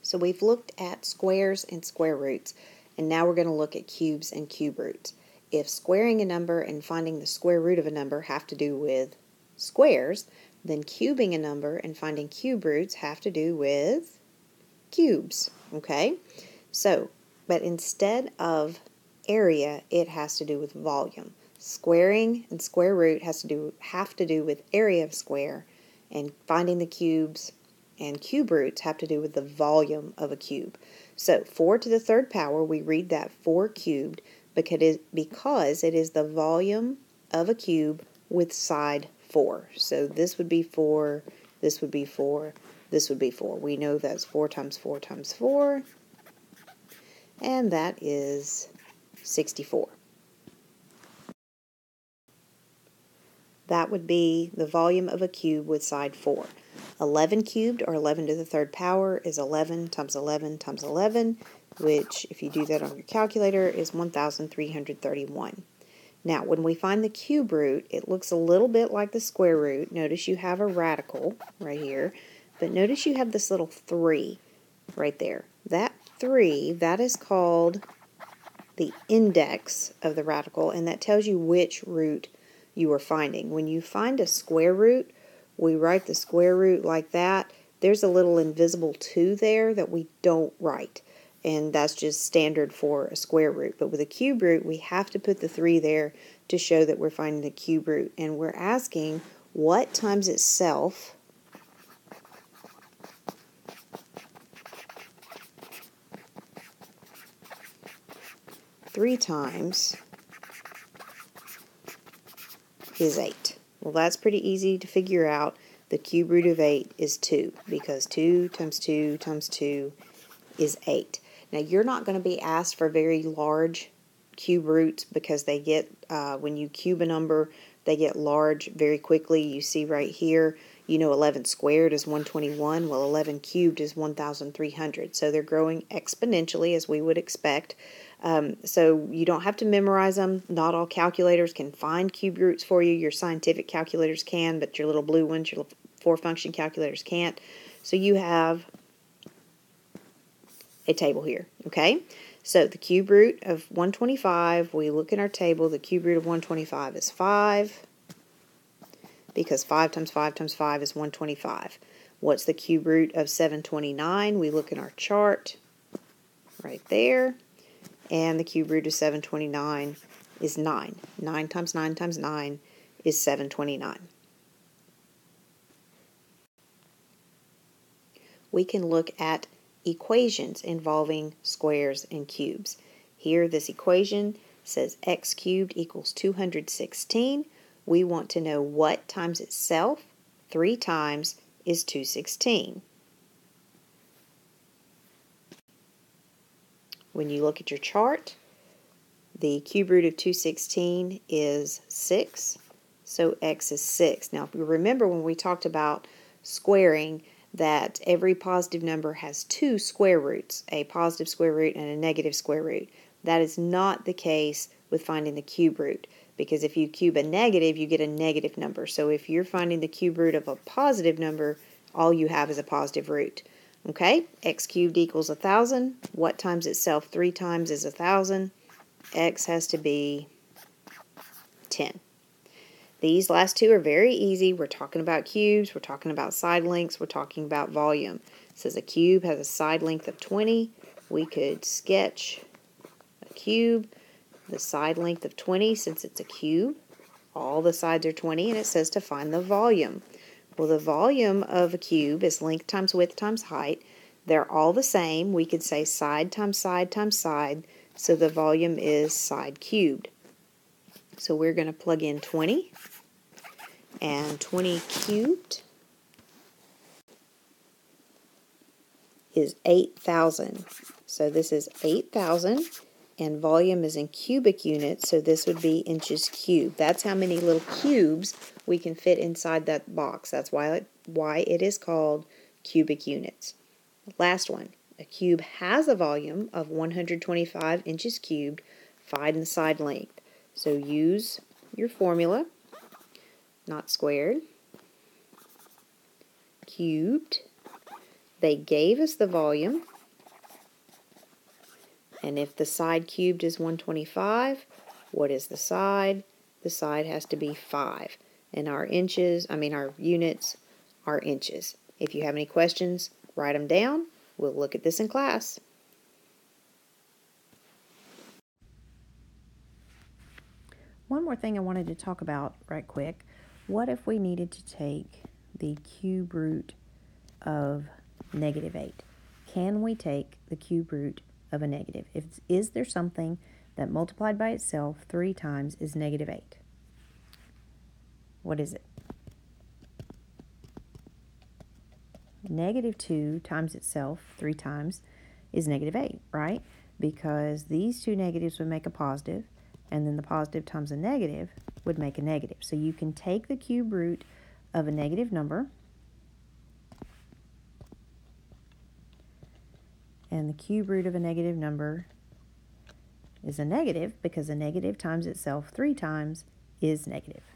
So we've looked at squares and square roots, and now we're going to look at cubes and cube roots. If squaring a number and finding the square root of a number have to do with squares, then cubing a number and finding cube roots have to do with cubes, okay? So, but instead of area, it has to do with volume. Squaring and square root have to do with area of square, and finding the cubes and cube roots have to do with the volume of a cube. So 4 to the third power, we read that 4 cubed because it is the volume of a cube with side 4. So this would be 4, this would be 4, this would be 4. We know that's 4 times 4 times 4, and that is 64. That would be the volume of a cube with side 4. 11 cubed, or 11 to the third power, is 11 times 11 times 11, which, if you do that on your calculator, is 1,331. Now, when we find the cube root, it looks a little bit like the square root. Notice you have a radical right here, but notice you have this little 3 right there. That 3, that is called the index of the radical, and that tells you which root you are finding. When you find a square root, we write the square root like that. There's a little invisible 2 there that we don't write, and that's just standard for a square root. But with a cube root, we have to put the 3 there to show that we're finding the cube root. And we're asking what times itself three times is 8. Well, that's pretty easy to figure out. The cube root of 8 is 2, because 2 times 2 times 2 is 8. Now, you're not going to be asked for very large cube roots, because they get, when you cube a number, they get large very quickly. You see right here, 11 squared is 121. Well, 11 cubed is 1,300. So they're growing exponentially, as we would expect. So you don't have to memorize them. Not all calculators can find cube roots for you. Your scientific calculators can, but your little blue ones, your 4-function calculators can't. So you have a table here, okay? So the cube root of 125, we look in our table, the cube root of 125 is 5, because 5 times 5 times 5 is 125. What's the cube root of 729? We look in our chart right there. And the cube root of 729 is 9. 9 times 9 times 9 is 729. We can look at equations involving squares and cubes. Here, this equation says x cubed equals 216. We want to know what times itself 3 times is 216. When you look at your chart, the cube root of 216 is 6, so x is 6. Now, if you remember when we talked about squaring, that every positive number has 2 square roots, a positive square root and a negative square root. That is not the case with finding the cube root, because if you cube a negative, you get a negative number. So if you're finding the cube root of a positive number, all you have is a positive root. Okay, x cubed equals 1,000. What times itself 3 times is 1,000? X has to be 10. These last two are very easy. We're talking about cubes, we're talking about side lengths, we're talking about volume. It says a cube has a side length of 20. We could sketch a cube, the side length of 20, since it's a cube. All the sides are 20, and it says to find the volume. Well, the volume of a cube is length times width times height. They're all the same. We could say side times side times side, so the volume is side cubed. So we're going to plug in 20, and 20 cubed is 8,000. So this is 8,000, and volume is in cubic units, so this would be inches cubed. That's how many little cubes we can fit inside that box. That's why it is called cubic units. Last one. A cube has a volume of 125 inches cubed. Find the side length. So use your formula, not squared, cubed. They gave us the volume, And if the side cubed is 125, what is the side? The side has to be 5. And our units are inches. If you have any questions, write them down. We'll look at this in class. One more thing I wanted to talk about right quick. What if we needed to take the cube root of -8? Can we take the cube root of a negative? Is there something that multiplied by itself 3 times is -8? What is it? -2 times itself 3 times is -8, right? Because these two negatives would make a positive, and then the positive times a negative would make a negative. So you can take the cube root of a negative number, and the cube root of a negative number is a negative because a negative times itself 3 times is negative.